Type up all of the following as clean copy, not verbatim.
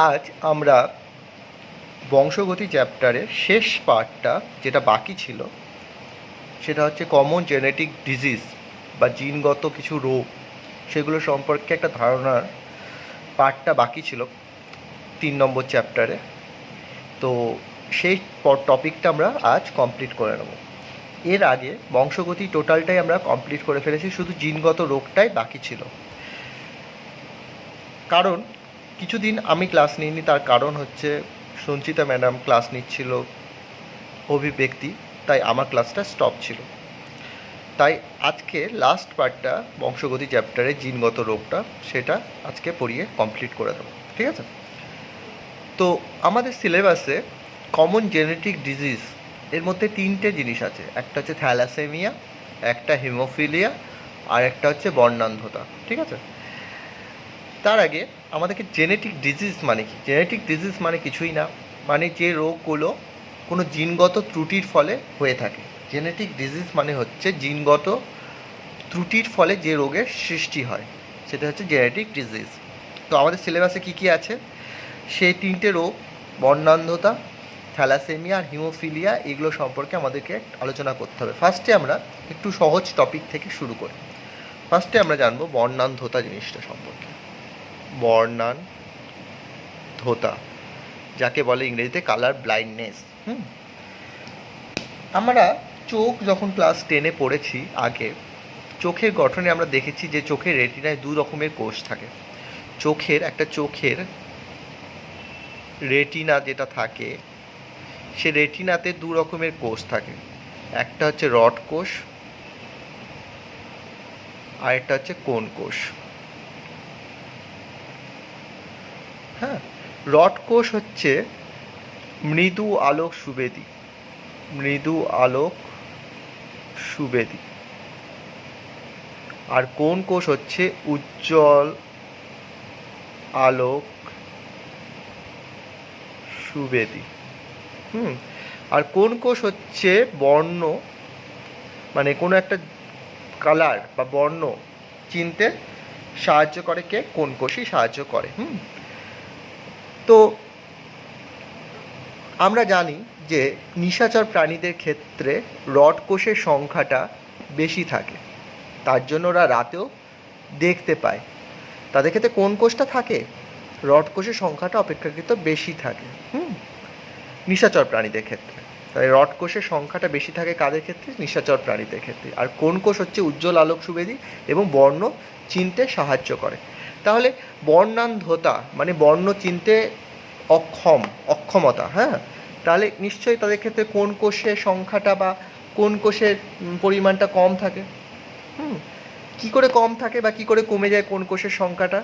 আজ আমরা বংশগতি চ্যাপ্টারের শেষ পার্টটা যেটা বাকি ছিল সেটা হচ্ছে কমন জেনেটিক ডিজিজ বা জিনগত কিছু রোগ সেগুলো সম্পর্কে একটা ধারণার পার্টটা বাকি ছিল 3 নম্বর চ্যাপ্টারে। তো সেই টপিকটা আমরা আজ কমপ্লিট করে নেব। এর আগে বংশগতি টোটালটাই আমরা কমপ্লিট করে ফেলেছি, শুধু জিনগত রোগটাই বাকি ছিল। কারণ কিছুদিন আমি ক্লাস নিইনি, তার কারণ হচ্ছে সঞ্চিতা ম্যাডাম ক্লাস নিচ্ছিল অভিব্যক্তি, তাই আমার ক্লাসটা স্টপ ছিল। তাই আজকে লাস্ট পার্টটা বংশগতি চ্যাপ্টারে জিনগত রোগটা সেটা আজকে পড়িয়ে কমপ্লিট করে দেবো, ঠিক আছে? তো আমাদের সিলেবাসে কমন জেনেটিক ডিজিজ এর মধ্যে 3টে জিনিস আছে। একটা হচ্ছে থ্যালাসেমিয়া, একটা হিমোফিলিয়া, আর একটা হচ্ছে বর্ণান্ধতা, ঠিক আছে? তার আগে আমাদেরকে জেনেটিক ডিজিজ মানে কি? জেনেটিক ডিজিজ মানে কিছুই না, মানে যে রোগগুলো কোনো জিনগত ত্রুটির ফলে হয়ে থাকে। জেনেটিক ডিজিজ মানে হচ্ছে জিনগত ত্রুটির ফলে যে রোগের সৃষ্টি হয় সেটা হচ্ছে জেনেটিক ডিজিজ। তো আমাদের সিলেবাসে কী কী আছে সেই 3টে রোগ, বর্ণান্ধতা, থ্যালাসেমিয়া আর হিমোফিলিয়া, এগুলো সম্পর্কে আমাদেরকে আলোচনা করতে হবে। ফার্স্টে আমরা একটু সহজ টপিক থেকে শুরু করি। ফার্স্টে আমরা জানবো বর্ণান্ধতা জিনিসটা সম্পর্কে। বর্ণান্ধতা, যাকে বলে ইংরেজিতে কালার ব্লাইন্ডনেস। আমরা চোখ যখন ক্লাস 10-এ পড়েছি আগে, চোখের গঠনে আমরা দেখেছি যে চোখের রেটিনায় 2 রকমের কোষ থাকে। চোখের রেটিনা যেটা থাকে, সে রেটিনাতে 2 রকমের কোষ থাকে। একটা হচ্ছে রড কোষ, আর একটা হচ্ছে কোন কোষ। হ্যাঁ, রড কোষ হচ্ছে মৃদু আলোক সুবেদী, আর কোন কোষ হচ্ছে উজ্জ্বল আলোক সুবেদী। আর কোন কোষ হচ্ছে বর্ণ, মানে কোনো একটা কালার বা বর্ণ চিনতে সাহায্য করে কে? কোন কোষই সাহায্য করে। তো আমরা জানি যে নিশাচর প্রাণীদের ক্ষেত্রে রড কোষের সংখ্যাটা বেশি থাকে, তার জন্য ওরা রাতেও দেখতে পায়। তাদের ক্ষেত্রে কোন কোষটা থাকে? রড কোষের সংখ্যাটা অপেক্ষাকৃত বেশি থাকে নিশাচর প্রাণীদের ক্ষেত্রে। তাই রড কোষের সংখ্যাটা বেশি থাকে কাদের ক্ষেত্রে? নিশাচর প্রাণীদের ক্ষেত্রে। আর কোন কোষ হচ্ছে উজ্জ্বল আলোক সুবেদী এবং বর্ণ চিনতে সাহায্য করে। তাহলে বর্ণান্ধতা মানে বর্ণ চিনতে অক্ষমতা। হ্যাঁ, তাহলে নিশ্চয়ই তাদের ক্ষেত্রে কোন কোষের সংখ্যাটা বা কোন কোষের পরিমাণটা কম থাকে। কি করে কম থাকে বা কি করে কমে যায় কোন কোষের সংখ্যাটা?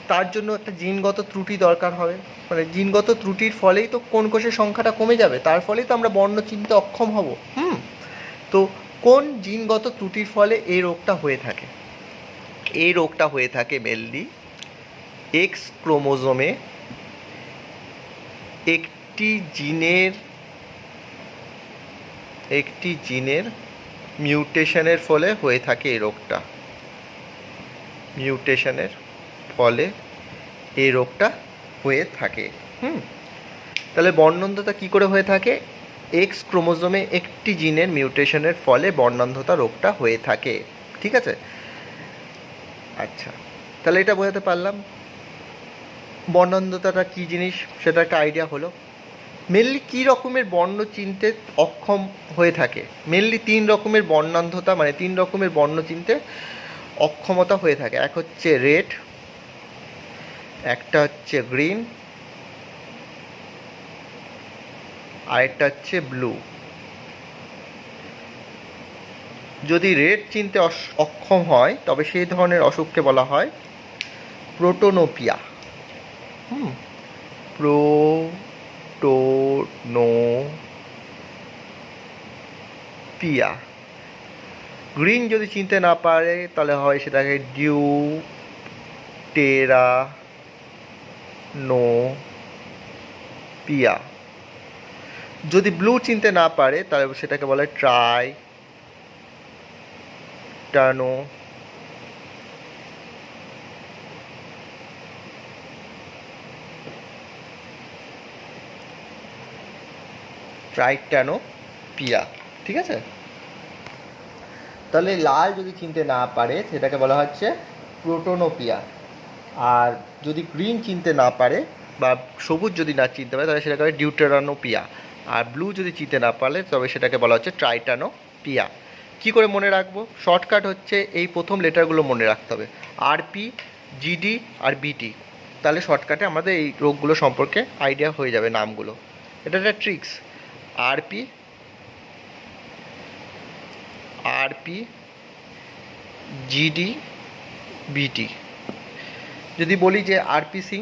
তার জন্য একটা জিনগত ত্রুটি দরকার হবে, মানে জিনগত ত্রুটির ফলেই তো কোন কোষের সংখ্যাটা কমে যাবে, তার ফলেই তো আমরা বর্ণ চিনতে অক্ষম হব। তো কোন জিনগত ত্রুটির ফলে এই রোগটা হয়ে থাকে? এই রোগটা হয়ে থাকে মেনলি এক্স ক্রোমোজোমে একটি জিনের মিউটেশনের ফলে হয়ে থাকে এই রোগটা। মিউটেশনের ফলে এই রোগটা হয়ে থাকে। তাহলে বর্ণান্ধতা কি করে হয়ে থাকে? এক্স ক্রোমোজোমে একটি জিনের মিউটেশনের ফলে বর্ণান্ধতা রোগটা হয়ে থাকে, ঠিক আছে? আচ্ছা, তাহলে এটা বোঝাতে পারলাম বর্ণান্ধতাটা কী জিনিস, সেটা একটা আইডিয়া হলো। মেনলি কী রকমের বর্ণ চিনতে অক্ষম হয়ে থাকে? মেনলি 3 রকমের বর্ণান্ধতা, মানে 3 রকমের বর্ণ চিনতে অক্ষমতা হয়ে থাকে। এক হচ্ছে রেড, একটা হচ্ছে গ্রিন, আরেকটা হচ্ছে ব্লু। যদি রেড চিনতে অক্ষম হয় তবে সেই ধরনের অসুখকে বলা হয় প্রোটোনোপিয়া। প্রোটোনোপিয়া। গ্রিন যদি চিনতে না পারে তাহলে হয় সেটাকে ডিউটেরানোপিয়া। যদি ব্লু চিনতে না পারে তাহলে সেটাকে বলে ট্রাইটানোপিয়া। ঠিক আছে, তাহলে লাল যদি চিনতে না পারে সেটাকে বলা হচ্ছে প্রোটোনোপিয়া, আর যদি গ্রিন চিনতে না পারে বা সবুজ যদি না চিনতে পারে তাহলে সেটাকে বলে ডিউটেরানোপিয়া, আর ব্লু যদি চিনতে না পারে তবে সেটাকে বলা হচ্ছে ট্রাইটানোপিয়া। কী করে মনে রাখবো? শর্টকাট হচ্ছে এই প্রথম লেটারগুলো মনে রাখতে হবে, আরপি, জিডি আর বিটি। তাহলে শর্টকাটে আমাদের এই রোগগুলো সম্পর্কে আইডিয়া হয়ে যাবে, নামগুলো। এটা একটা ট্রিক্স। আরপি, আরপি, জিডি, বিটি। যদি বলি যে RP Singh,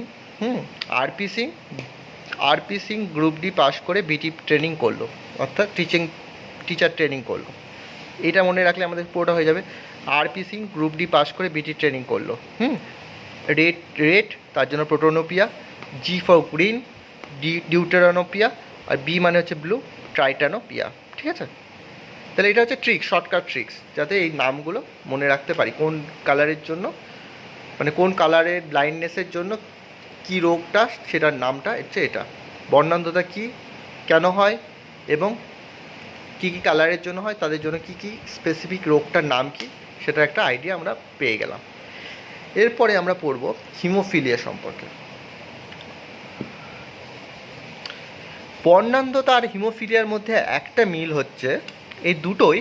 RP Singh group D pass করে বিটি ট্রেনিং করলো, অর্থাৎ টিচার ট্রেনিং করলো। এটা মনে রাখলে আমাদের পুরোটা হয়ে যাবে। RP Singh group D pass করে বিটি ট্রেনিং করলো। রেড তার জন্য protanopia, G for green deuteranopia, আর বি মানে হচ্ছে ব্লু, ট্রাইটানোপিয়া। ঠিক আছে, তাহলে এটা হচ্ছে ট্রিক্স, শর্টকাট ট্রিক্স, যাতে এই নামগুলো মনে রাখতে পারি, কোন কালারের জন্য, মানে কোন কালারের ব্লাইন্ডনেসের জন্য কি রোগটা, সেটার নামটা হচ্ছে এটা। বর্ণান্ধতা কি, কেন হয়, এবং কি কি কালারের জন্য হয়, তাদের জন্য কি কি স্পেসিফিক রোগটার নাম কি, সেটার একটা আইডিয়া আমরা পেয়ে গেলাম। এরপরে আমরা পড়ব হিমোফিলিয়া সম্পর্কে। বর্ণান্ধতা আর হিমোফিলিয়ার মধ্যে একটা মিল হচ্ছে, এই দুটোই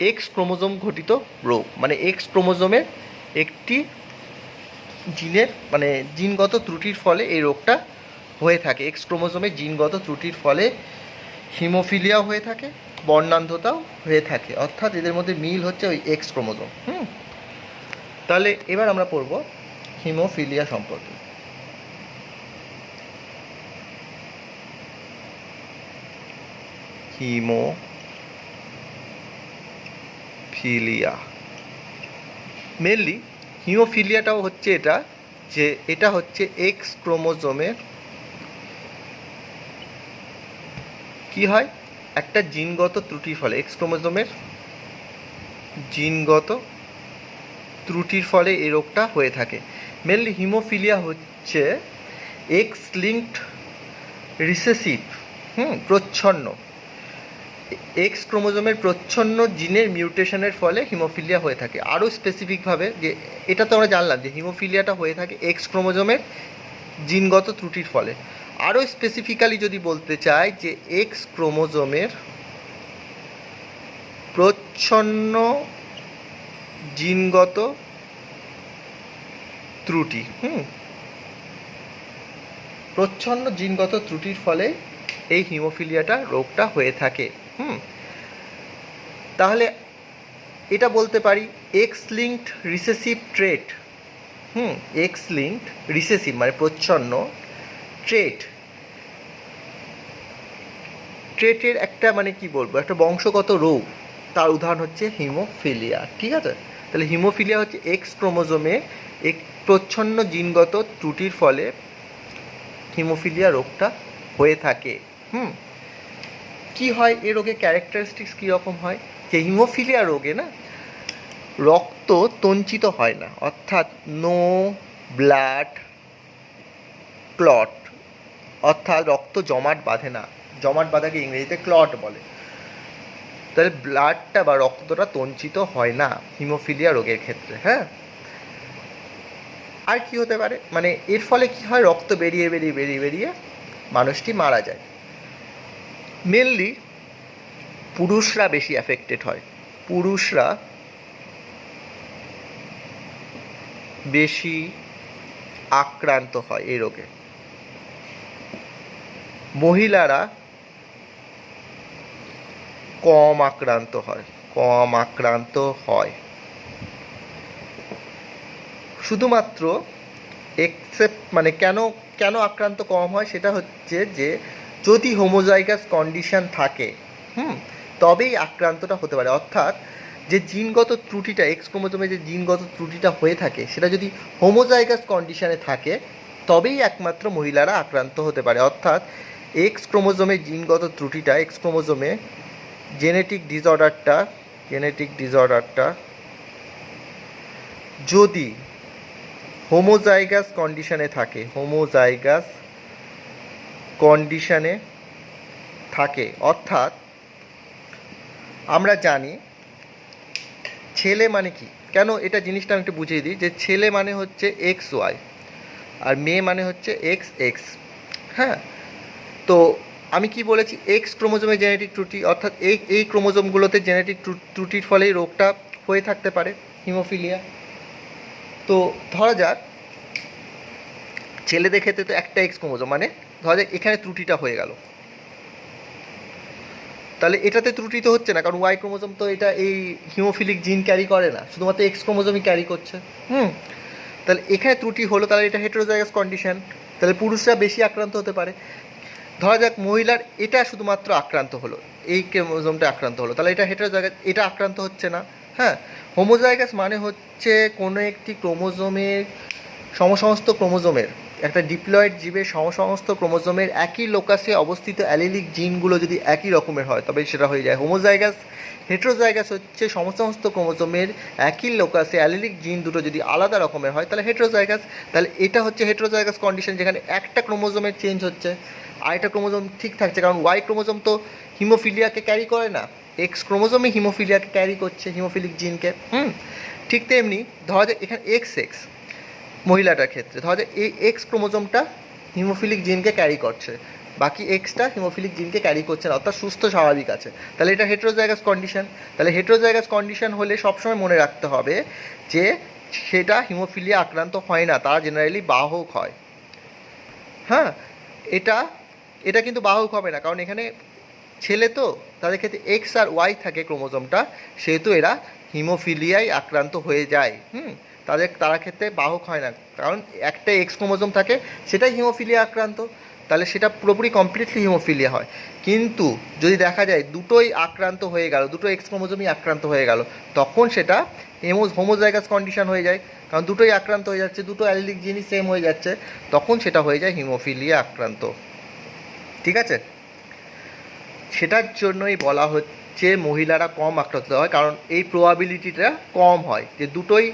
এক্স ক্রোমোজোম ঘটিত রোগ, মানে এক্স ক্রোমোজোমের একটি জিনের, মানে জিনগত ত্রুটির ফলে এই রোগটা হয়ে থাকে। এক্স ক্রোমোজোমের জিনগত ত্রুটির ফলে হিমোফিলিয়া হয়ে থাকে, বর্ণান্ধতাও হয়ে থাকে, অর্থাৎ এদের মধ্যে মিল হচ্ছে ওই এক্স ক্রোমোজোম। তাহলে এবার আমরা পড়ব হিমোফিলিয়া সম্পর্কে। হিমোফিলিয়া মেনলি, হিমোফিলিয়াটাও হচ্ছে এটা, যে এটা হচ্ছে এক্স ক্রোমোজোমের কি হয়, একটা জিনগত ত্রুটির ফলে, এক্স ক্রোমোজোমের জিনগত ত্রুটির ফলে এই রোগটা হয়ে থাকে। মেনলি হিমোফিলিয়া হচ্ছে এক্স লিঙ্কড রিসেসিভ, প্রচ্ছন্ন, এক্স ক্রোমোজোমের প্রচ্ছন্ন জিনের মিউটেশনের ফলে হিমোফিলিয়া হয়ে থাকে। আরও স্পেসিফিকভাবে, যে এটা তো আমরা জানলাম যে হিমোফিলিয়াটা হয়ে থাকে এক্স ক্রোমোজোমের জিনগত ত্রুটির ফলে। আরও স্পেসিফিক্যালি যদি বলতে চাই যে এক্স ক্রোমোজোমের প্রচ্ছন্ন জিনগত ত্রুটি, প্রচ্ছন্ন জিনগত ত্রুটির ফলে এই হিমোফিলিয়াটা রোগটা হয়ে থাকে। তাহলে এটা বলতে পারি এক্স লিঙ্কড রিসেসিভ ট্রেট। এক্স লিঙ্কড রিসেসিভ মানে প্রচ্ছন্ন, ট্রেটের একটা, মানে কি বলবো, একটা বংশগত রোগ, তার উদাহরণ হচ্ছে হিমোফিলিয়া। ঠিক আছে, তাহলে হিমোফিলিয়া হচ্ছে এক্স ক্রোমোজোমে এক প্রচ্ছন্ন জিনগত ত্রুটির ফলে হিমোফিলিয়া রোগটা হয়ে থাকে। কি হয় এই রোগের ক্যারেক্টারিস্টিক্স কীরকম হয়, যে হিমোফিলিয়া রোগে না রক্ত তঞ্চিত হয় না, অর্থাৎ নো ব্লাড ক্লট, অর্থাৎ রক্ত জমাট বাঁধে না। জমাট বাঁধাকে ইংরেজিতে ক্লট বলে। তাহলে ব্লাডটা বা রক্তটা তঞ্চিত হয় না হিমোফিলিয়া রোগের ক্ষেত্রে। আর কি হতে পারে, মানে এর ফলে কি হয়, রক্ত বেরিয়ে বেরিয়ে বেরিয়ে বেরিয়ে মানুষটি মারা যায়। মেনলি পুরুষরা বেশি অ্যাফেক্টেড হয়, পুরুষরা বেশি আক্রান্ত হয় এই রোগে, মহিলারা কম আক্রান্ত হয়। শুধুমাত্র এক্সেপ্ট, মানে কেন আক্রান্ত কম হয় সেটা হচ্ছে যে যদি হোমোজাইগাস কন্ডিশন থাকে তবেই আক্রান্তটা হতে পারে, অর্থাৎ যে জিনগত ত্রুটিটা, এক্স ক্রোমোজোমে যে জিনগত ত্রুটিটা হয়ে থাকে সেটা যদি হোমোজাইগাস কন্ডিশনে থাকে তবেই একমাত্র মহিলারা আক্রান্ত হতে পারে। অর্থাৎ এক্স ক্রোমোজোমের জিনগত ত্রুটিটা, এক্স ক্রোমোজোমে জেনেটিক ডিসঅর্ডারটা যদি হোমোজাইগাস কন্ডিশনে থাকে, অর্থাৎ আমরা জানি ছেলে মানে কি, কেন এটা জিনিসটা আমি একটু বুঝিয়ে দিই, যে ছেলে মানে হচ্ছে এক্স ওয়াই আর মেয়ে মানে হচ্ছে এক্স এক্স। হ্যাঁ, তো আমি কি বলেছি, এক্স ক্রোমোজোমের জেনেটিক ত্রুটি, অর্থাৎ এই ক্রোমোজোমগুলোতে জেনেটিক ত্রুটির ফলেই রোগটা হয়ে থাকতে পারে হিমোফিলিয়া। তো ধরা যাক ছেলেদের ক্ষেত্রে তো একটা এক্স ক্রোমোজোম, মানে ধরা যাক এখানে ত্রুটিটা হয়ে গেল, তাহলে এটাতে ত্রুটি তো হচ্ছে না, কারণ ওয়াই ক্রোমোজোম তো এটা এই হিমোফিলিক জিন ক্যারি করে না, শুধুমাত্র এক্স ক্রোমোজোমই ক্যারি করছে। তাহলে এখানে ত্রুটি হলো, তাহলে এটা হেটেরোজাইগাস কন্ডিশন, তাহলে পুরুষরা বেশি আক্রান্ত হতে পারে। ধরা যাক মহিলার এটা শুধুমাত্র আক্রান্ত হলো, এই ক্রোমোজোমটা আক্রান্ত হলো, তাহলে এটা হেটেরোজাইগাস, এটা আক্রান্ত হচ্ছে না। হ্যাঁ, হোমোজাইগাস মানে হচ্ছে কোনো একটি ক্রোমোজোমের সমসমস্ত ক্রোমোজোমের, একটা ডিপ্লয়েড জীবের সমসমস্ত ক্রোমোজোমের একই লোকাসে অবস্থিত অ্যালিলিক জিনগুলো যদি একই রকমের হয় তবে সেটা হয়ে যায় হোমোজাইগাস। হেটেরোজাইগাস হচ্ছে সমস্ত ক্রোমোজোমের একই লোকাসে অ্যালিলিক জিন দুটো যদি আলাদা রকমের হয় তাহলে হেটেরোজাইগাস। তাহলে এটা হচ্ছে হেটেরোজাইগাস কন্ডিশন, যেখানে একটা ক্রোমোজোমের চেঞ্জ হচ্ছে আর একটা ক্রোমোজোম ঠিক থাকছে, কারণ ওয়াই ক্রোমোজোম তো হিমোফিলিয়াকে ক্যারি করে না, এক্স ক্রোমোজোমে হিমোফিলিয়াকে ক্যারি করছে, হিমোফিলিক জিনকে। ঠিক তেমনি ধরা যাক এখানে এক্স এক্স মহিলাটার ক্ষেত্রে ধরা যাক এই এক্স ক্রোমোজোমটা হিমোফিলিক জিনকে ক্যারি করছে, বাকি এক্সটা হিমোফিলিক জিনকে ক্যারি করছে না, অর্থাৎ সুস্থ স্বাভাবিক আছে, তাহলে এটা হেটেরোজাইগাস কন্ডিশন। তাহলে হেটেরোজাইগাস কন্ডিশন হলে সবসময় মনে রাখতে হবে যে সেটা হিমোফিলিয়া আক্রান্ত হয় না, তারা জেনারেলি বাহক হয়। হ্যাঁ, এটা এটা কিন্তু বাহক হবে না, কারণ এখানে ছেলে তো, তাদের ক্ষেত্রে এক্স আর ওয়াই থাকে ক্রোমোজোমটা, সেহেতু এরা হিমোফিলিয়ায় আক্রান্ত হয়ে যায়। তারা ক্ষেত্রে বাহক হয় না, কারণ একটা এক্স ক্রোমোজোম থাকে সেটাই হিমোফিলিয়া আক্রান্ত, তাহলে সেটা পুরোপুরি কমপ্লিটলি হিমোফিলিয়া হয়। কিন্তু যদি দেখা যায় দুটোই আক্রান্ত হয়ে গেল, দুটো এক্স ক্রোমোজোমই আক্রান্ত হয়ে গেল, তখন সেটা হোমোজাইগাস কন্ডিশন হয়ে যায়, কারণ দুটোই আক্রান্ত হয়ে যাচ্ছে, দুটো অ্যালিলিক জিনিস সেম হয়ে যাচ্ছে, তখন সেটা হয়ে যায় হিমোফিলিয়া আক্রান্ত। ঠিক আছে, সেটার জন্যই বলা হচ্ছে মহিলারা কম আক্রান্ত হয়, কারণ এই প্রবাবিলিটিটা কম হয়, যে দুটোই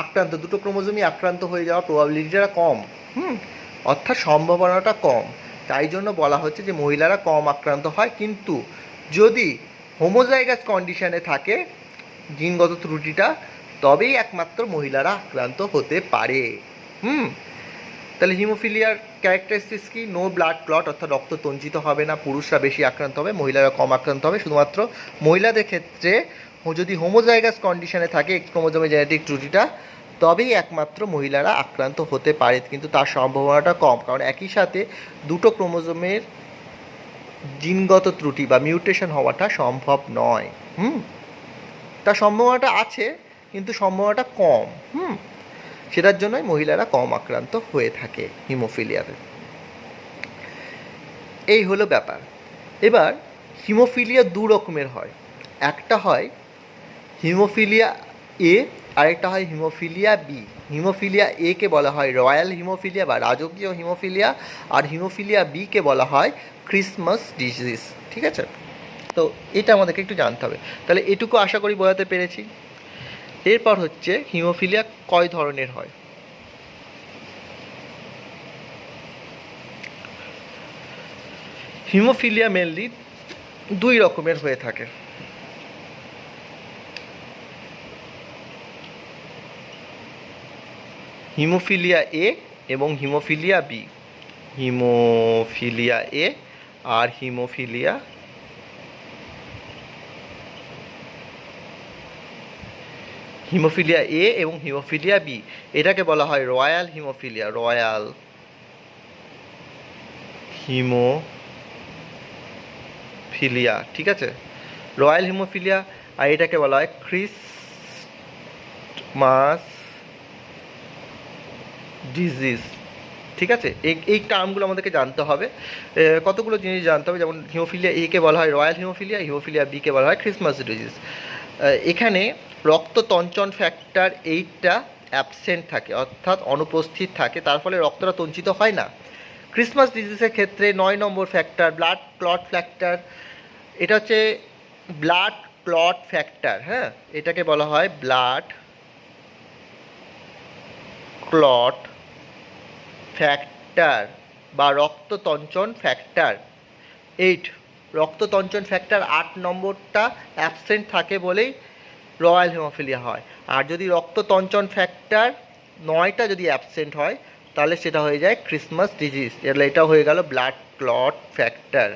আক্রান্ত, দুটো ক্রোমোজোমই আক্রান্ত হয়ে যাওয়ার প্রবাবিলিটিটা কম, অর্থাৎ সম্ভাবনাটা কম, তাই জন্য বলা হচ্ছে যে মহিলারা কম আক্রান্ত হয়। কিন্তু যদি হোমোজাইগাস কন্ডিশনে থাকে জিনগত ত্রুটিটা, তবেই একমাত্র মহিলারা আক্রান্ত হতে পারে। তাহলে হিমোফিলিয়ার ক্যারেক্টারিস্টিক্স কি? নো ব্লাড ক্লট, অর্থাৎ রক্ত তঞ্চিত হবে না, পুরুষরা বেশি আক্রান্ত হবে, মহিলারা কম আক্রান্ত হবে। শুধুমাত্র মহিলাদের ক্ষেত্রে যদি হোমোজাইগাস কন্ডিশনে থাকে এক্স ক্রোমোজোমের জেনেটিক ত্রুটিটা, তবেই একমাত্র মহিলারা আক্রান্ত হতে পারে, কিন্তু তার সম্ভাবনাটা কম, কারণ একই সাথে দুটো ক্রোমোজোমের জিনগত ত্রুটি বা মিউটেশন হওয়াটা সম্ভব নয়। তার সম্ভাবনাটা আছে, কিন্তু সম্ভাবনাটা কম। সেটার জন্যই মহিলারা কম আক্রান্ত হয়ে থাকে হিমোফিলিয়াতে। এই হলো ব্যাপার। এবার হিমোফিলিয়া দু রকমের হয়, একটা হয় হিমোফিলিয়া এ, আরেকটা হয় হিমোফিলিয়া বি। হিমোফিলিয়া এ কে বলা হয় রয়্যাল হিমোফিলিয়া বা রাজকীয় হিমোফিলিয়া, আর হিমোফিলিয়া বি কে বলা হয় ক্রিসমাস ডিজিজ। ঠিক আছে, তো এটা আমাদেরকে একটু জানতে হবে। তাহলে এটুকু আশা করি বোঝাতে পেরেছি। এরপর হচ্ছে হিমোফিলিয়া কয় ধরনের হয়। হিমোফিলিয়া মেনলি দুই রকমের হয়ে থাকে। হিমোফিলিয়া এ এবং হিমোফিলিয়া বি। হিমোফিলিয়া এ আর হিমোফিলিয়া হিমোফিলিয়া এ এবং হিমোফিলিয়া বি, এটাকে বলা হয় রয়্যাল হিমোফিলিয়া, রয়্যাল হিমোফিলিয়া। ঠিক আছে, রয়্যাল হিমোফিলিয়া, আর এটাকে বলা হয় ক্রিসমাস ডিজিজ। ঠিক আছে, এই টার্মগুলো আমাদেরকে জানতে হবে, কতগুলো জিনিস জানতে হবে, যেমন হিমোফিলিয়া এ কে বলা হয় রয়্যাল হিমোফিলিয়া, হিমোফিলিয়া বি কে বলা হয় ক্রিসমাস ডিজিজ। এখানে রক্ততঞ্চন ফ্যাক্টর 8টা অ্যাবসেন্ট থাকে, অর্থাৎ অনুপস্থিত থাকে, তার ফলে রক্তটা তঞ্চিত হয় না। ক্রিসমাস ডিজিজের ক্ষেত্রে 9 নম্বর ফ্যাক্টর ব্লাড ক্লট ফ্যাক্টর, এটা হচ্ছে ব্লাড ক্লট ফ্যাক্টর। হ্যাঁ, এটাকে বলা হয় ব্লাড ক্লট ফ্যাক্টর বা রক্ততঞ্চন ফ্যাক্টর 8, রক্ততঞ্চন ফ্যাক্টর 8 নম্বরটা অ্যাবসেন্ট থাকে বলেই রয়্যাল হিমোফিলিয়া হয়। আর যদি রক্ততঞ্চন ফ্যাক্টর 9টা যদি অ্যাবসেন্ট হয় তাহলে সেটা হয়ে যায় ক্রিসমাস ডিজিজ। তাহলে এটা হয়ে গেল ব্লাড ক্লট ফ্যাক্টর।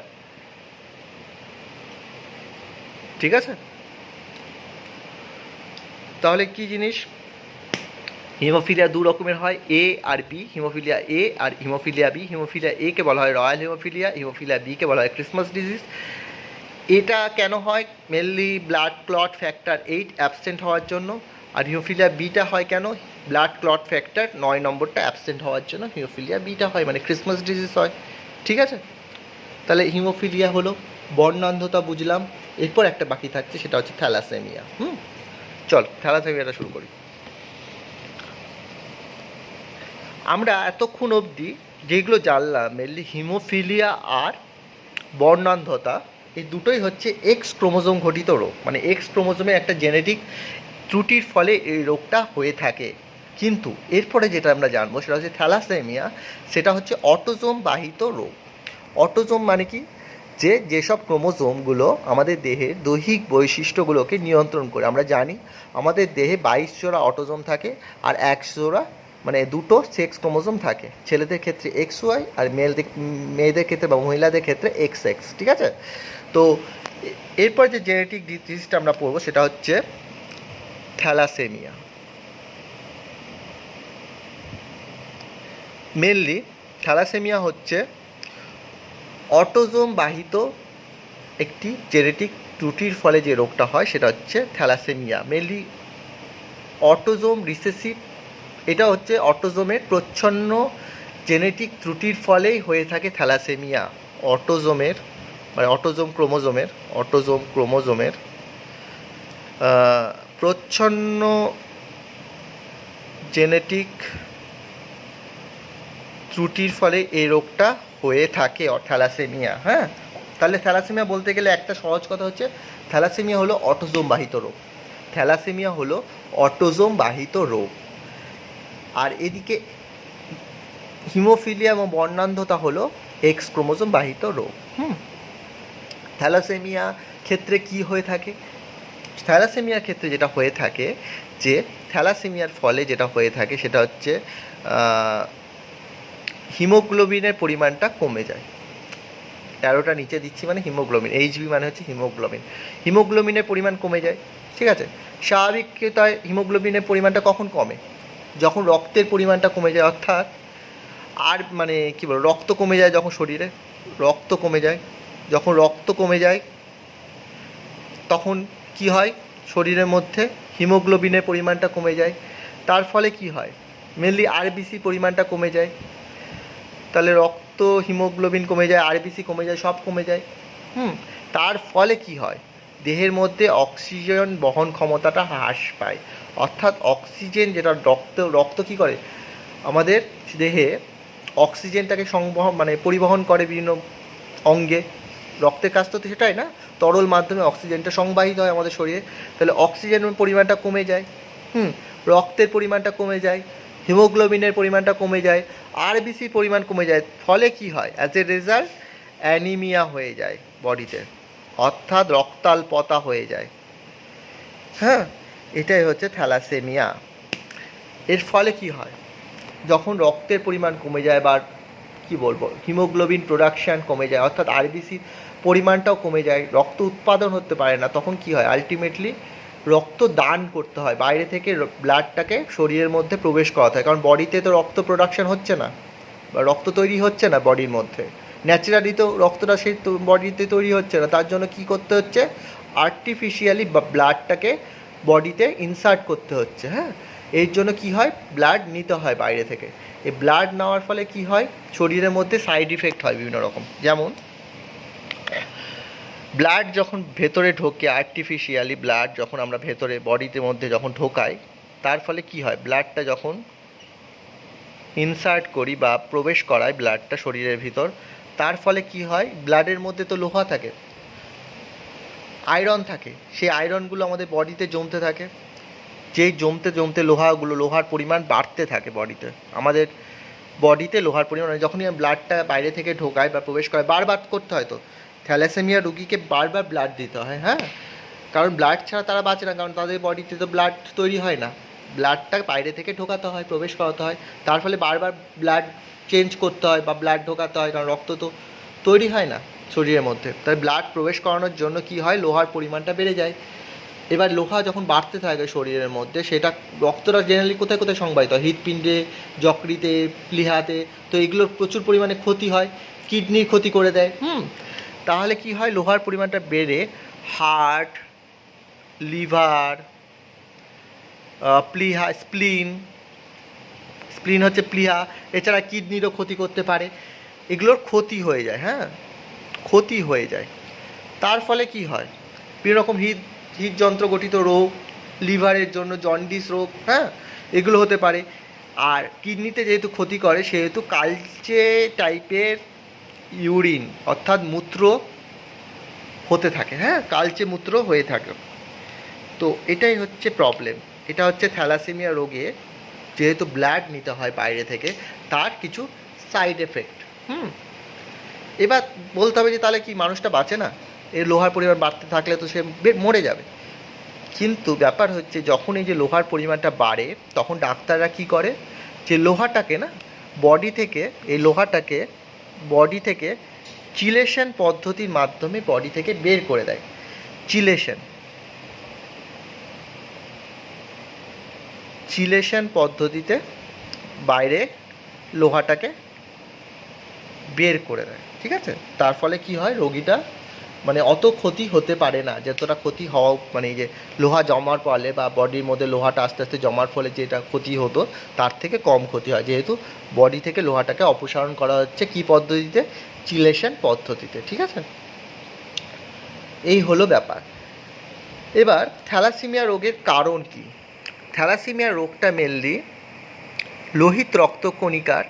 ঠিক আছে, তাহলে কি জিনিস, হিমোফিলিয়া দু রকমের হয়, এ আর বি। হিমোফিলিয়া এ আর হিমোফিলিয়া বি। হিমোফিলিয়া এ কে বলা হয় রয়্যাল হিমোফিলিয়া, হিমোফিলিয়া বি কে বলা হয় ক্রিসমাস ডিজিজ। এটা কেন হয়? Mainly blood clot factor 8 absent হওয়ার জন্য। আর হিমোফিলিয়া বিটা হয় কেন? ব্লাড ক্লট ফ্যাক্টর 9 নম্বরটা অ্যাবসেন্ট হওয়ার জন্য হিমোফিলিয়া বিটা হয়, মানে ক্রিসমাস ডিজিজ হয়। ঠিক আছে, তাহলে হিমোফিলিয়া হলো, বর্ণান্ধতা বুঝলাম। এরপর একটা বাকি থাকছে, সেটা হচ্ছে থ্যালাসেমিয়া। চল থ্যালাসেমিয়াটা শুরু করি। আমরা এতক্ষণ অবধি যেগুলো জানলাম, মেনলি হিমোফিলিয়া আর বর্ণান্ধতা, এই দুটোই হচ্ছে এক্স ক্রোমোজোম ঘটিত রোগ, মানে এক্স ক্রোমোজোমে একটা জেনেটিক ত্রুটির ফলে এই রোগটা হয়ে থাকে। কিন্তু এরপরে যেটা আমরা জানবো সেটা হচ্ছে থ্যালাসেমিয়া। সেটা হচ্ছে অটোজোম বাহিত রোগ। অটোজোম মানে কি? যেসব ক্রোমোজোমগুলো আমাদের দেহের দৈহিক বৈশিষ্ট্যগুলোকে নিয়ন্ত্রণ করে। আমরা জানি আমাদের দেহে 22 জোড়া অটোজোম থাকে আর 1 জোড়া মানে দুটো সেক্স ক্রোমোজোম থাকে। ছেলেদের ক্ষেত্রে XY আর মেয়েদের ক্ষেত্রে বা মহিলাদের ক্ষেত্রে XX। ঠিক আছে, তো এরপর যে জেনেটিক ডিজিজটা আমরা পড়বো সেটা হচ্ছে থ্যালাসেমিয়া। মেনলি থ্যালাসেমিয়া হচ্ছে অটোজোম বাহিত একটি জেনেটিক ত্রুটির ফলে যে রোগটা হয় সেটা হচ্ছে থ্যালাসেমিয়া। মেনলি অটোজোম রিসেসিভ, এটা হচ্ছে অটোজোমের প্রচ্ছন্ন জেনেটিক ত্রুটির ফলেই হয়ে থাকে থ্যালাসেমিয়া। অটোজোমের মানে অটোজোম ক্রোমোজোমের প্রচ্ছন্ন জেনেটিক ত্রুটির ফলে এই রোগটা হয়ে থাকে থ্যালাসেমিয়া। হ্যাঁ, তাহলে থ্যালাসেমিয়া বলতে গেলে একটা সহজ কথা হচ্ছে, থ্যালাসেমিয়া হলো অটোজোম বাহিত রোগ। থ্যালাসেমিয়া হলো অটোজোম বাহিত রোগ। আর এদিকে হিমোফিলিয়া এবং বর্ণান্ধতা হলো এক্স ক্রোমোজোম বাহিত রোগ। থ্যালাসেমিয়া ক্ষেত্রে কি হয়ে থাকে? থ্যালাসেমিয়ার ক্ষেত্রে যেটা হয়ে থাকে, যে থ্যালাসেমিয়ার ফলে যেটা হয়ে থাকে সেটা হচ্ছে হিমোগ্লোবিনের পরিমাণটা কমে যায়। 13টা নিচে দিচ্ছি মানে হিমোগ্লোবিন, HB মানে হচ্ছে হিমোগ্লোবিন। হিমোগ্লোবিনের পরিমাণ কমে যায়। ঠিক আছে, স্বাভাবিকতায় হিমোগ্লোবিনের পরিমাণটা কখন কমে? যখন রক্তের পরিমাণটা কমে যায়, অর্থাৎ আর মানে কী বলবো, রক্ত কমে যায় যখন শরীরে, রক্ত কমে যায়। যখন রক্ত কমে যায় তখন কি হয়? শরীরের মধ্যে হিমোগ্লোবিনের পরিমাণটা কমে যায়। তার ফলে কি হয়? মেনলি RBC পরিমাণটা কমে যায়। তাহলে রক্ত, হিমোগ্লোবিন কমে যায়, RBC কমে যায়, সব কমে যায়। তার ফলে কি হয়? দেহের মধ্যে অক্সিজেন বহন ক্ষমতাটা হ্রাস পায়। অর্থাৎ অক্সিজেন যেটা রক্ত কী করে? আমাদের দেহে অক্সিজেনটাকে সংবহন মানে পরিবহন করে বিভিন্ন অঙ্গে। রক্তের কাজ তো সেটাই না, তরল মাধ্যমে অক্সিজেনটা সংবাহিত হয় আমাদের শরীরে। তাহলে অক্সিজেনের পরিমাণটা কমে যায়, রক্তের পরিমাণটা কমে যায়, হিমোগ্লোবিনের পরিমাণটা কমে যায়, RBCর পরিমাণ কমে যায়। ফলে কি হয়? অ্যাজ এ রেজাল্ট অ্যানিমিয়া হয়ে যায় বডিতে, অর্থাৎ রক্তাল্পতা হয়ে যায়। হ্যাঁ, এটাই হচ্ছে থ্যালাসেমিয়া। এর ফলে কি হয়? যখন রক্তের পরিমাণ কমে যায় বা কি বলবো, হিমোগ্লোবিন প্রোডাকশান কমে যায়, অর্থাৎ RBCর পরিমাণটাও কমে যায়, রক্ত উৎপাদন হতে পারে না, তখন কি হয়? আলটিমেটলি রক্ত দান করতে হয়, বাইরে থেকে ব্লাডটাকে শরীরের মধ্যে প্রবেশ করাতে হয়। কারণ বডিতে তো রক্ত প্রোডাকশান হচ্ছে না বা রক্ত তৈরি হচ্ছে না বডির মধ্যে, ন্যাচারালি তো রক্তটা সেই বডিতে তৈরি হচ্ছে না। তার জন্য কি করতে হচ্ছে? আর্টিফিশিয়ালি ব্লাডটাকে বডিতে ইনসার্ট করতে হচ্ছে। হ্যাঁ, এর জন্য কি হয়? ব্লাড নিতে হয় বাইরে থেকে। এই ব্লাড নেওয়ার ফলে কি হয়? শরীরের মধ্যে সাইড ইফেক্ট হয় বিভিন্ন রকম। যেমন ব্লাড যখন ভেতরে ঢোকে, আর্টিফিশিয়ালি ব্লাড যখন আমরা ভেতরে বডিতে মধ্যে যখন ঢোকাই, তার ফলে কি হয়? ব্লাডটা যখন ইনসার্ট করি বা প্রবেশ করাই ব্লাডটা শরীরের ভিতর, তার ফলে কি হয়? ব্লাডের মধ্যে তো লোহা থাকে, আয়রন থাকে, সেই আয়রনগুলো আমাদের বডিতে জমতে থাকে। যেই জমতে লোহার পরিমাণ বাড়তে থাকে বডিতে। আমাদের বডিতে লোহার পরিমাণ যখনই ব্লাডটা বাইরে থেকে ঢোকায় বা প্রবেশ করে, বারবার করতে হয় তো, থ্যালাসেমিয়া রোগীকে বারবার ব্লাড দিতে হয়, হ্যাঁ, কারণ ব্লাড ছাড়া তারা বাঁচে না, কারণ তাদের বডিতে তো ব্লাড তৈরি হয় না, ব্লাডটা বাইরে থেকে ঢোকাতে হয়, প্রবেশ করাতে হয়, তার ফলে বারবার ব্লাড চেঞ্জ করতে হয় বা ব্লাড ঢোকাতে হয়, কারণ রক্ত তো তৈরি হয় না শরীরের মধ্যে। তাই ব্লাড প্রবেশ করানোর জন্য কি হয়, লোহার পরিমাণটা বেড়ে যায়। এবার লোহা যখন বাড়তে থাকে শরীরের মধ্যে, সেটা রক্তটা জেনারেলি কোথায় কোথায় সংবাহিত হয়, হৃৎপিণ্ডে, যকৃতে, প্লীহাতে, তো এগুলোর প্রচুর পরিমাণে ক্ষতি হয়, কিডনির ক্ষতি করে দেয়। তাহলে কি হয়, লোহার পরিমাণটা বেড়ে হার্ট, লিভার, প্লীহা, স্প্লিন হচ্ছে প্লীহা, এছাড়া কিডনিরও ক্ষতি করতে পারে, এগুলোর ক্ষতি হয়ে যায়, হ্যাঁ, ক্ষতি হয়ে যায়। তার ফলে কি হয়, বিভিন্ন রকম হৃদযন্ত্র গঠিত রোগ, লিভারের জন্য জন্ডিস রোগ, হ্যাঁ, এগুলো হতে পারে। আর কিডনিতে যেহেতু ক্ষতি করে, সেহেতু কালচে টাইপের ইউরিন অর্থাৎ মূত্র হতে থাকে, হ্যাঁ, কালচে মূত্র হয়ে থাকে। তো এটাই হচ্ছে প্রবলেম, এটা হচ্ছে থ্যালাসেমিয়া রোগে যেহেতু ব্লাড নিতে হয় বাইরে থেকে, তার কিছু সাইড এফেক্ট। এবার বলতে হবে যে তাহলে কি মানুষটা বাঁচে না, এর লোহার পরিমাণ বাড়তে থাকলে তো সে মরে যাবে। কিন্তু ব্যাপার হচ্ছে, যখন এই যে লোহার পরিমাণটা বাড়ে, তখন ডাক্তাররা কি করে, যে লোহাটাকে না বডি থেকে চিলেশন পদ্ধতির মাধ্যমে বডি থেকে বের করে দেয়। চিলেশন পদ্ধতিতে বাইরে লোহাটাকে বের করে দেয়, ঠিক আছে। তার ফলে কি হয়, রোগীটা মানে অত ক্ষতি হতে পারে না, যতটা ক্ষতি হওয়া, মানে এই যে লোহা জমার ফলে বা বডির মধ্যে লোহাটা আস্তে আস্তে জমার ফলে যেটা ক্ষতি হতো, তার থেকে কম ক্ষতি হয়, যেহেতু বডি থেকে লোহাটাকে অপসারণ করা হচ্ছে কী পদ্ধতিতে, চিলেশন পদ্ধতিতে, ঠিক আছে। এই হলো ব্যাপার। এবার থ্যালাসেমিয়া রোগের কারণ কি? থ্যালাসেমিয়া রোগটা মেনলি লোহিত রক্তকণিকার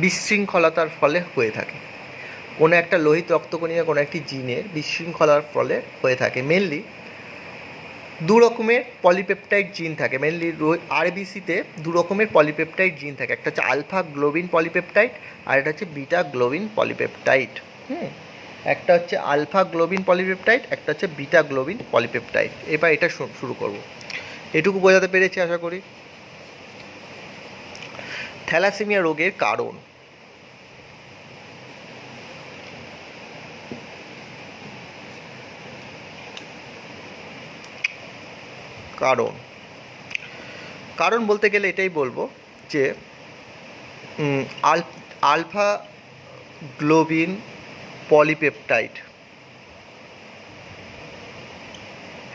বিশৃঙ্খলতার ফলে হয়ে থাকে। কোনো একটা লোহিত রক্তকণিকা কোনো একটি জিনের বিশৃঙ্খলার ফলে হয়ে থাকে। মেনলি দু রকমের পলিপেপটাইড জিন থাকে, মেনলি আরবিসিতে দু রকমের পলিপেপটাইড জিন থাকে, একটা হচ্ছে আলফা গ্লোবিন পলিপেপটাইড আর এটা হচ্ছে বিটা গ্লোবিন পলিপেপটাইড। একটা হচ্ছে আলফা গ্লোবিন পলিপেপটাইড, একটা হচ্ছে বিটা গ্লোবিন পলিপেপটাইড। এবার এটা শুরু করব, এটুকু বোঝাতে পেরেছি আশা করি। থ্যালাসেমিয়া রোগের কারণ, কারণ বলতে গেলে এটাই বলবো যে আলফা গ্লোবিন পলিপেপটাইড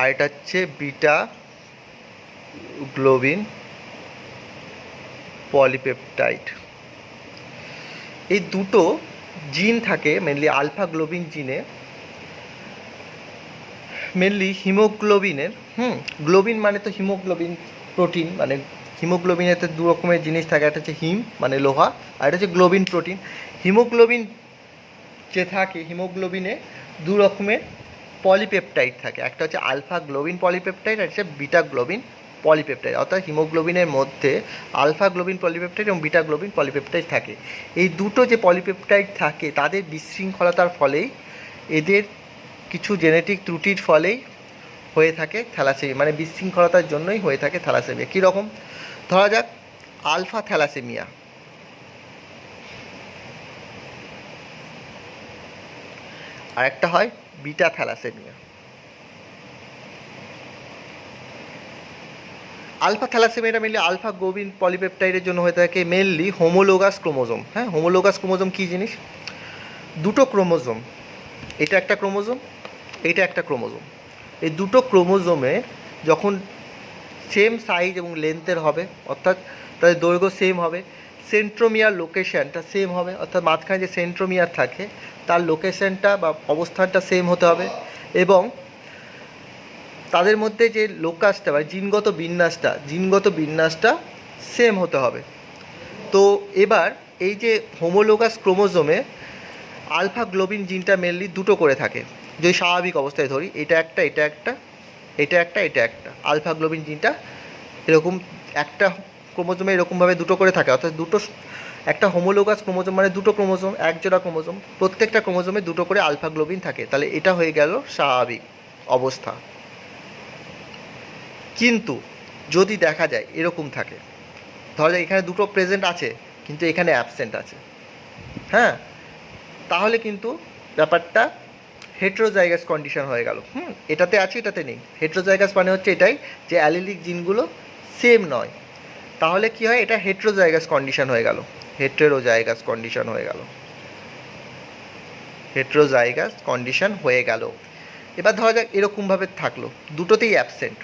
আর এটা হচ্ছে বিটা গ্লোবিন পলিপেপটাইড, এই দুটো জিন থাকে মেনলি আলফা গ্লোবিন জিনে, মেনলি হিমোগ্লোবিনের। গ্লোবিন মানে তো হিমোগ্লোবিন প্রোটিন, মানে হিমোগ্লোবিনেতে দু রকমের জিনিস থাকে, একটা হচ্ছে হিম মানে লোহা, আর এটা হচ্ছে গ্লোবিন প্রোটিন। হিমোগ্লোবিন যে থাকে, হিমোগ্লোবিনে দু রকমের পলিপেপটাইড থাকে, একটা হচ্ছে আলফা গ্লোবিন পলিপেপটাইড আর হচ্ছে বিটা গ্লোবিন পলিপেপটাইড। অর্থাৎ হিমোগ্লোবিনের মধ্যে আলফা গ্লোবিন পলিপেপটাইড এবং বিটা গ্লোবিন পলিপেপটাইড থাকে। এই দুটো যে পলিপেপটাইড থাকে, তাদের বিশৃঙ্খলতার ফলেই, এদের কিছু জেনেটিক ত্রুটির ফলেই হয়ে থাকে থ্যালাসেমিয়া, মানে বিশৃঙ্খলতার জন্যই হয়ে থাকে থ্যালাসেমিয়া। কীরকম, ধরা যাক আলফা থ্যালাসেমিয়া, আর একটা হয় বিটা থ্যালাসেমিয়া। আলফা থ্যালাসেমিয়াটা মেনলি আলফা গ্লোবিন পলিপেপটাইডের জন্য হয়ে থাকে, মেনলি হোমোলোগাস ক্রোমোজোম। হ্যাঁ, হোমোলোগাস ক্রোমোজোম কী জিনিস, দুটো ক্রোমোজোম, এটা একটা ক্রোমোজোম, এইটা একটা ক্রোমোজোম, এই দুটো ক্রোমোজোমে যখন সেম সাইজ এবং লেন্থের হবে, অর্থাৎ তাদের দৈর্ঘ্য সেম হবে, সেন্ট্রোমিয়ার লোকেশানটা সেম হবে, অর্থাৎ মাঝখানে যে সেন্ট্রোমিয়ার থাকে তার লোকেশানটা বা অবস্থানটা সেম হতে হবে, এবং তাদের মধ্যে যে লোকাসটা বা জিনগত বিন্যাসটা সেম হতে হবে। তো এবার এই যে হোমোলোগাস ক্রোমোজোমে আলফা গ্লোবিন জিনটা মেনলি দুটো করে থাকে, যদি স্বাভাবিক অবস্থায় ধরি, এটা একটা আলফা গ্লোবিন জিনটা এরকম একটা ক্রোমোজোমে এরকমভাবে দুটো করে থাকে, অর্থাৎ দুটো, একটা হোমোলোগাস ক্রোমোজোম মানে দুটো ক্রোমোজোম, এক জোড়া ক্রোমোজোম, প্রত্যেকটা ক্রোমোজোমে দুটো করে আলফা গ্লোবিন থাকে, তাহলে এটা হয়ে গেল স্বাভাবিক অবস্থা। কিন্তু যদি দেখা যায় এরকম থাকে, ধরা যায় এখানে দুটো প্রেজেন্ট আছে কিন্তু এখানে অ্যাবসেন্ট আছে, হ্যাঁ, তাহলে কিন্তু ব্যাপারটা হেটেরোজাইগাস কন্ডিশন হয়ে গেল। এটাতে আছে এটাতে নেই। হেটেরোজাইগাস মানে হচ্ছে এটাই যে অ্যালিলিক জিনগুলো সেম নয়, তাহলে কি হয়, এটা হেটেরোজাইগাস কন্ডিশন হয়ে গেল, হেটেরোজাইগাস কন্ডিশন হয়ে গেল, হেটেরোজাইগাস কন্ডিশন হয়ে গেল। এবার ধরা যাক এরকমভাবে থাকলো, দুটোতেই অ্যাবসেন্ট,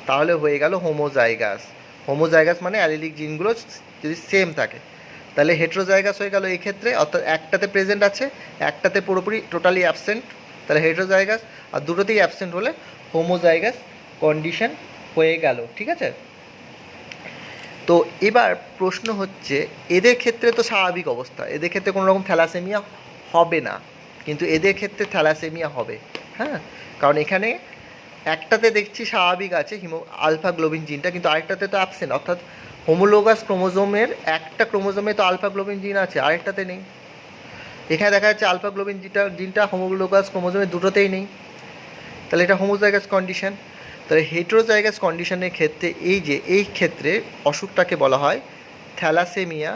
তাহলে হয়ে গেল হোমোজাইগাস। হোমোজাইগাস মানে অ্যালিলিক জিনগুলো যদি সেম থাকে, তাহলে হেটেরোজাইগাস হয়ে গেল এই ক্ষেত্রে, অর্থাৎ একটাতে প্রেজেন্ট আছে একটাতে পুরোপুরি টোটালি অ্যাবসেন্ট, তাহলে হেটেরোজাইগাস, আর দুটোতেই অ্যাবসেন্ট হলে হোমোজাইগাস কন্ডিশন হয়ে গেল। ঠিক আছে, তো এবার প্রশ্ন হচ্ছে এদের ক্ষেত্রে তো স্বাভাবিক অবস্থা, এদের ক্ষেত্রে কোনো রকম থ্যালাসেমিয়া হবে না, কিন্তু এদের ক্ষেত্রে থ্যালাসেমিয়া হবে, হ্যাঁ, কারণ এখানে একটাতে দেখছি স্বাভাবিক আছে আলফা গ্লোবিন জিনটা, কিন্তু আরেকটাতে তো অ্যাবসেন্ট, অর্থাৎ হোমোলোগাস ক্রোমোজোমের একটা ক্রোমোজোমে তো আলফা গ্লোবিন জিন আছে, আরেকটাতে নেই। এখানে দেখা যাচ্ছে আলফা গ্লোবিন জিনটা হোমোলোগাস ক্রোমোজোমের দুটোতেই নেই, তাহলে এটা হোমোজাইগাস কন্ডিশন। তাহলে হেটেরোজাইগাস কন্ডিশনের ক্ষেত্রে এই ক্ষেত্রে অসুখটাকে বলা হয় থ্যালাসেমিয়া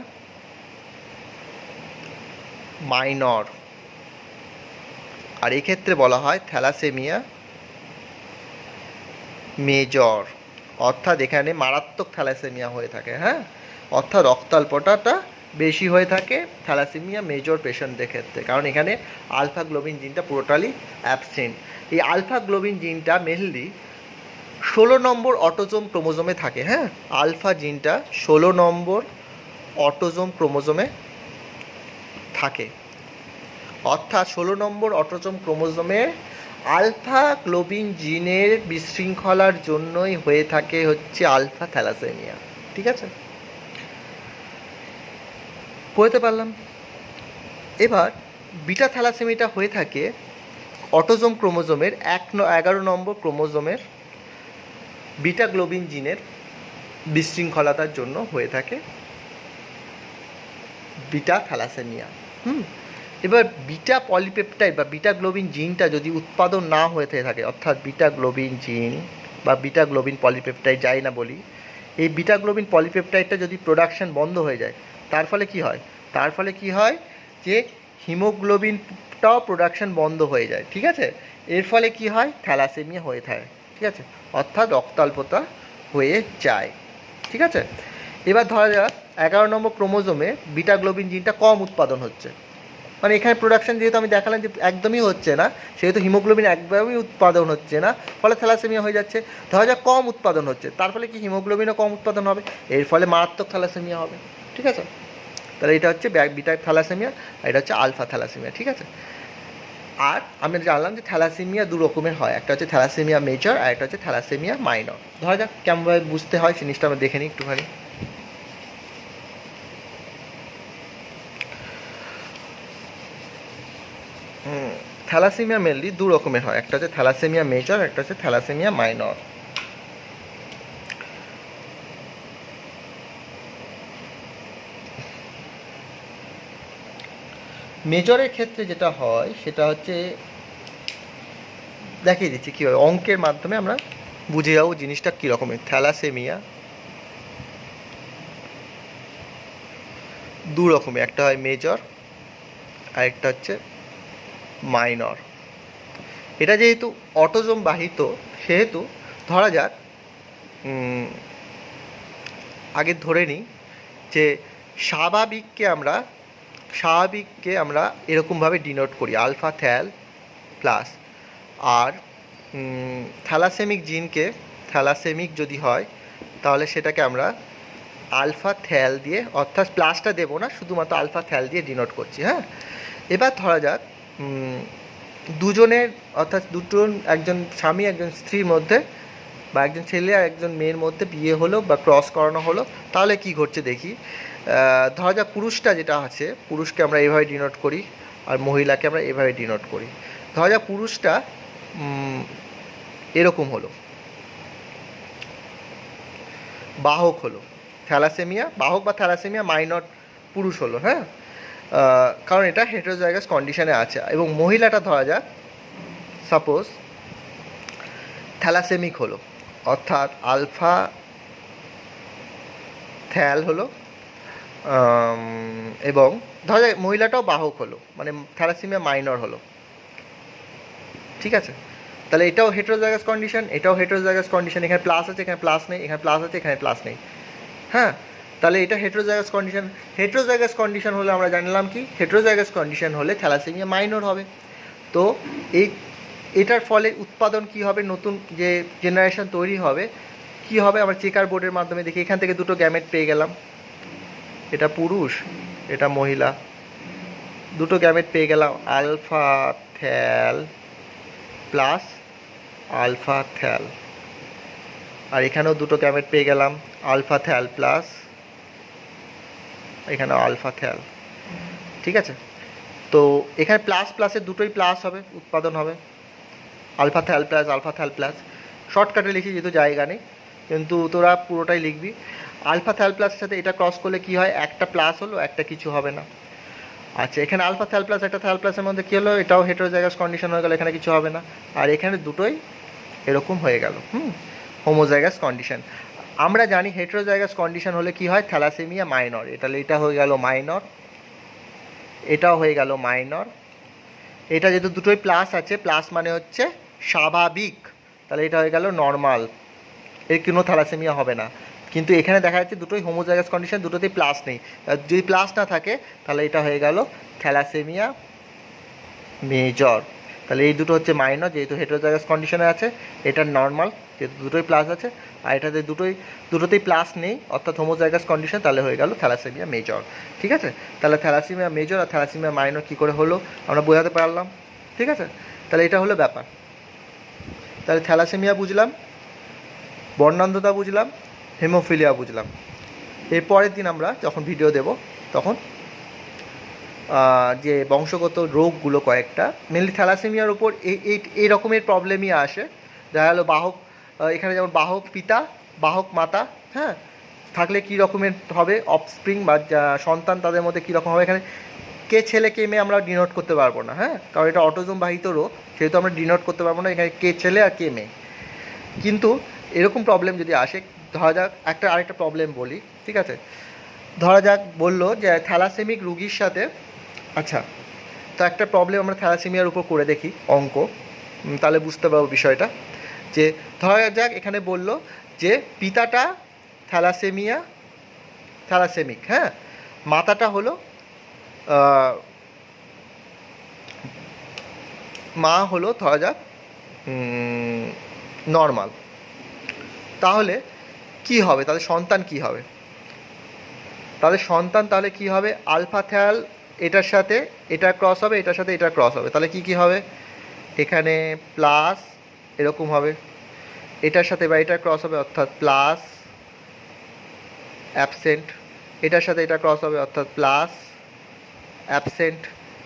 মাইনর, আর এই ক্ষেত্রে বলা হয় থ্যালাসেমিয়া মেজর, অর্থাৎ এখানে মারাত্মক থ্যালাসেমিয়া হয়ে থাকে, হ্যাঁ, অর্থাৎ রক্তাল্পতাটা বেশি হয়ে থাকে থ্যালাসেমিয়া মেজর পেশেন্টদের ক্ষেত্রে, কারণ এখানে আলফা গ্লোবিন জিনটা পুরোটালি অ্যাবসেন্ট। এই আলফা গ্লোবিন জিনটা মেনলি 16 নম্বর অটোজোম ক্রোমোজোমে থাকে, হ্যাঁ, আলফা জিনটা 16 নম্বর অটোজোম ক্রোমোজোমে থাকে, অর্থাৎ 16 নম্বর অটোজোম ক্রোমোজোমের আলফা গ্লোবিন জিনের বিশৃঙ্খলার জন্যই হয়ে থাকে হচ্ছে আলফা থ্যালাসেমিয়া। ঠিক আছে, বুঝতে পারলাম। এবার বিটা থ্যালাসেমিয়াটা হয়ে থাকে অটোজোম ক্রোমোজোমের 11 নম্বর ক্রোমোজোমের বিটা গ্লোবিন জিনের বিশৃঙ্খলতার জন্য হয়ে থাকে বিটা থ্যালাসেমিয়া। এবার বিটা পলিপেপটাইড বা বিটা গ্লোবিন জিনটা যদি উৎপাদন না হয়ে থাকে, অর্থাৎ বিটা গ্লোবিন জিন বা বিটা গ্লোবিন পলিপেপটাইড যাই না বলি, এই বিটা গ্লোবিন পলিপেপটাইডটা যদি প্রোডাকশন বন্ধ হয়ে যায়, তার ফলে কি হয় যে হিমোগ্লোবিনটাও প্রোডাকশন বন্ধ হয়ে যায়। ঠিক আছে, এর ফলে কি হয়, থ্যালাসেমিয়া হয়ে থাকে। ঠিক আছে, অর্থাৎ রক্তাল্পতা হয়ে যায়। ঠিক আছে, এবার ধরা যাক 11 নম্বর ক্রোমোজোমে বিটা গ্লোবিন জিনটা কম উৎপাদন হচ্ছে, মানে এখানে প্রোডাকশন যেহেতু আমি দেখালাম যে একদমই হচ্ছে না, সেহেতু হিমোগ্লোবিন একদমই উৎপাদন হচ্ছে না, ফলে থ্যালাসেমিয়া হয়ে যাচ্ছে। ধরা যাক কম উৎপাদন হচ্ছে, তার ফলে কি হিমোগ্লোবিনও কম উৎপাদন হবে, এর ফলে মারাত্মক থ্যালাসেমিয়া হবে। ঠিক আছে, তাহলে এটা হচ্ছে বিটা থ্যালাসেমিয়া, আর এটা হচ্ছে আলফা থ্যালাসেমিয়া। ঠিক আছে, আর আমরা জানলাম যে থ্যালাসেমিয়া দু রকমের হয়, একটা হচ্ছে থ্যালাসেমিয়া মেজর আর একটা হচ্ছে থ্যালাসেমিয়া মাইনর। ধরা যাক কেমনভাবে বুঝতে হয় জিনিসটা আমরা দেখে নিই একটুখানি। থ্যালাসেমিয়া মেনলি দু রকমের হয়, একটা হচ্ছে থ্যালাসেমিয়া মেজর, একটা হচ্ছে থ্যালাসেমিয়া মাইনর। মেজরের ক্ষেত্রে যেটা হয় সেটা হচ্ছে দেখিয়ে দিচ্ছি কীভাবে, অঙ্কের মাধ্যমে আমরা বুঝে যাবো জিনিসটা কীরকমের। থ্যালাসেমিয়া দু রকমের, একটা হয় মেজর আর একটা হচ্ছে মাইনর। এটা যেহেতু অটোজোম বাহিত, সেহেতু ধরা যাক আগে ধরে নিই যে স্বাভাবিককে আমরা এরকমভাবে ডিনোট করি আলফা থ্যাল প্লাস, আর থ্যালাসেমিক জিনকে, থ্যালাসেমিক যদি হয় তাহলে সেটাকে আমরা আলফা থ্যাল দিয়ে, অর্থাৎ প্লাসটা দেবো না, শুধুমাত্র আলফা থ্যাল দিয়ে ডিনোট করছি। হ্যাঁ, এবার ধরা যাক দুজনের, অর্থাৎ একজন স্বামী একজন স্ত্রীর মধ্যে বা একজন ছেলে আর একজন মেয়ের মধ্যে বিয়ে হলো বা ক্রস করানো হলো, তাহলে কি ঘটছে দেখি। ধরা যাক পুরুষটা যেটা আছে, পুরুষকে আমরা এভাবে ডিনোট করি আর মহিলাকে আমরা এভাবে ডিনোট করি। ধরা যাক পুরুষটা এরকম হলো, বাহক হলো, থ্যালাসেমিয়া বাহক বা থ্যালাসেমিয়া মাইনর পুরুষ হলো, হ্যাঁ, কারণ এটা হেটেরোজাইগাস কন্ডিশনে আছে। এবং মহিলাটা ধরা যাক সাপোজ থ্যালাসেমিক হলো, অর্থাৎ আলফা থ্যাল হলো, এবং ধরা যাক মহিলাটাও বাহক হলো, মানে থ্যালাসেমিয়া মাইনর হলো, ঠিক আছে। তাহলে এটাও হেটেরোজাইগাস কন্ডিশন, এটাও হেটেরোজাইগাস কন্ডিশন, এখানে প্লাস আছে, এখানে প্লাস নেই, এখানে প্লাস আছে, এখানে প্লাস নেই, হ্যাঁ। তাহলে এটা হেটেরোজাইগাস কন্ডিশন। হেটেরোজাইগাস কন্ডিশন হলে আমরা জানলাম কি, হেটেরোজাইগাস কন্ডিশন হলে থ্যালাসেমিয়া মাইনর হবে। তো এটার ফলে উৎপাদন কি হবে, নতুন যে জেনারেশন তৈরি হবে কি হবে, আমরা চেকার বোর্ডের মাধ্যমে দেখি। এখান থেকে দুটো গ্যামেট পেয়ে গেলাম, এটা পুরুষ, এটা মহিলা, দুটো গ্যামেট পেয়ে গেলাম, alpha thal plus alpha thal. আর এখানেও দুটো গ্যামেট পেয়ে গেলাম, আলফা থ্যাল প্লাস, এখানেও আলফা থ্যাল, ঠিক আছে। তো এখানে প্লাস প্লাসের দুটোই প্লাস হবে, উৎপাদন হবে alpha thal plus alpha thal plus. শর্টকাটে লিখি যেহেতু জায়গা নেই, কিন্তু তোরা পুরোটাই লিখবি। আলফা থ্যাল প্লাসের সাথে এটা ক্রস করলে কি হয়, একটা প্লাস হলো, একটা কিছু হবে না। আচ্ছা, এখানে আলফা থ্যাল প্লাস একটা থ্যাল প্লাসের মধ্যে কী হলো, এটাও হেটেরোজাইগাস কন্ডিশন হয়ে গেল, এখানে কিছু হবে না। আর এখানে দুটোই এরকম হয়ে গেল, হোমোজাইগাস কন্ডিশন। আমরা জানি হেটেরোজাইগাস কন্ডিশন হলে কি হয়, থ্যালাসেমিয়া মাইনর। তাহলে এটা হয়ে গেল মাইনর, এটাও হয়ে গেল মাইনর। এটা যেহেতু দুটোই প্লাস আছে, প্লাস মানে হচ্ছে স্বাভাবিক, তাহলে এটা হয়ে গেল নর্মাল, এর কোনো থ্যালাসেমিয়া হবে না। কিন্তু এখানে দেখা যাচ্ছে দুটোই হোমোজাইগাস কন্ডিশন, দুটোতেই প্লাস নেই। যদি প্লাস না থাকে তাহলে এটা হয়ে গেল থ্যালাসেমিয়া মেজর। তাহলে এই দুটো হচ্ছে মাইনর, যেহেতু হেটেরোজাইগাস কন্ডিশনে আছে। এটা নর্মাল, যেহেতু দুটোই প্লাস আছে। আর এটাতে দুটোতেই প্লাস নেই, অর্থাৎ হোমোজাইগাস কন্ডিশন, তাহলে হয়ে গেল থ্যালাসেমিয়া মেজর, ঠিক আছে। তাহলে থ্যালাসেমিয়া মেজর আর থ্যালাসেমিয়া মাইনর কী করে হলো আমরা বোঝাতে পারলাম, ঠিক আছে। তাহলে এটা হলো ব্যাপার। তাহলে থ্যালাসেমিয়া বুঝলাম, বর্ণান্ধতা বুঝলাম, হেমোফিলিয়া বুঝলাম। এর পরের দিন আমরা যখন ভিডিও দেব তখন যে বংশগত রোগগুলো কয়েকটা, মেনলি থ্যালাসেমিয়ার উপর এই রকমের প্রবলেমই আসে। দেখা গেলো বাহক, এখানে যেমন বাহক পিতা, বাহক মাতা, হ্যাঁ, থাকলে কী রকমের হবে অফস্প্রিং বা সন্তান, তাদের মধ্যে কীরকম হবে। এখানে কে ছেলে কে মেয়ে আমরা ডিনোট করতে পারবো না, হ্যাঁ, কারণ এটা অটোজোম বাহিত রোগ, সেহেতু আমরা ডিনোট করতে পারবো না এখানে কে ছেলে আর কে মেয়ে। কিন্তু এরকম প্রবলেম যদি আসে, ধরা যাক আরেকটা প্রবলেম বলি, ঠিক আছে। ধরা যাক বললো যে থ্যালাসেমিক রুগীর সাথে, আচ্ছা, তো একটা প্রবলেম আমরা থ্যালাসেমিয়ার উপর করে দেখি অঙ্ক, তাহলে বুঝতে পারবো বিষয়টা। যে ধরা যাক এখানে বললো যে পিতাটা থ্যালাসেমিক, হ্যাঁ, মাতাটা হলো মা হলো ধরা যাক নর্মাল। তাহলে কি হবে, তাদের সন্তান কি হবে, তাহলে কি হবে, আলফা থ্যাল এটার সাথে এটা ক্রস হবে, এটার সাথে এটা ক্রস হবে, তাহলে কি হবে, এখানে প্লাস এরকম হবে, এটার সাথে বা এটা ক্রস হবে অর্থাৎ প্লাস অ্যাবসেন্ট, এটার সাথে এটা ক্রস হবে অর্থাৎ প্লাস অ্যাবসেন্ট,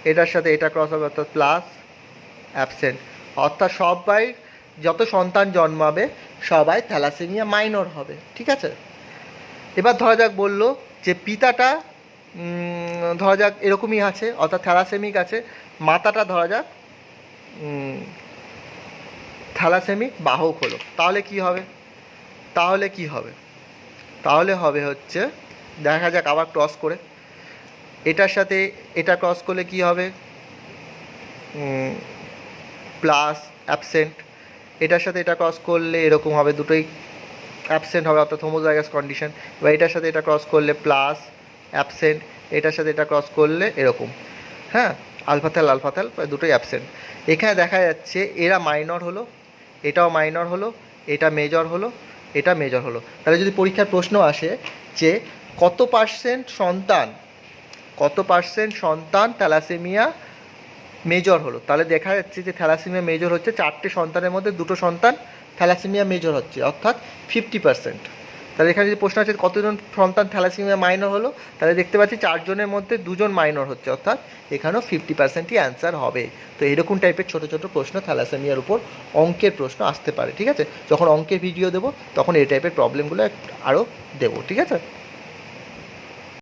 এটার সাথে এটা ক্রস হবে অর্থাৎ প্লাস অ্যাবসেন্ট। অর্থাৎ সবাই যত সন্তান জন্মাবে সবাই থ্যালাসেমিয়া মাইনর হবে, ঠিক আছে। এবার ধরা যাক বললো যে পিতাটা ধরা যাক এরকমই আছে, অর্থাৎ থ্যালাসেমিক আছে, মাতাটা ধরা যাক থ্যালাসেমিক বাহক হলো, তাহলে কি হবে, তাহলে হবে হচ্ছে, দেখা যাক আবার ক্রস করে, এটার সাথে এটা ক্রস করলে কি হবে, প্লাস অ্যাবসেন্ট, এটার সাথে এটা ক্রস করলে এরকম হবে, দুটোই অ্যাবসেন্ট হবে, অর্থাৎ হোমোজাইগাস কন্ডিশন। বা এটার সাথে এটা ক্রস করলে প্লাস অ্যাবসেন্ট, এটার সাথে এটা ক্রস করলে এরকম, হ্যাঁ, আলফা থ্যাল দুটোই অ্যাবসেন্ট। এখানে দেখা যাচ্ছে এরা মাইনর হলো, এটাও মাইনর হলো, এটা মেজর হলো, এটা মেজর হলো। তাহলে যদি পরীক্ষার প্রশ্ন আসে যে কত পার্সেন্ট সন্তান থ্যালাসেমিয়া মেজর হলো, তাহলে দেখা যাচ্ছে যে থ্যালাসেমিয়া মেজর হচ্ছে 4টে সন্তানের মধ্যে 2টো সন্তান থ্যালাসেমিয়া মেজর হচ্ছে, অর্থাৎ 50%। তাহলে এখানে যদি প্রশ্ন আছে কতজন সন্তান থ্যালাসেমিয়া মাইনর হলো, তাহলে দেখতে পাচ্ছি 4 জনের মধ্যে 2 জন মাইনর হচ্ছে, অর্থাৎ এখানেও 50%ই অ্যান্সার হবে। তো এরকম টাইপের ছোটো ছোটো প্রশ্ন থ্যালাসেমিয়ার উপর অঙ্কের প্রশ্ন আসতে পারে, ঠিক আছে। যখন অঙ্কের ভিডিও দেবো তখন এই টাইপের প্রবলেমগুলো আরও দেবো, ঠিক আছে।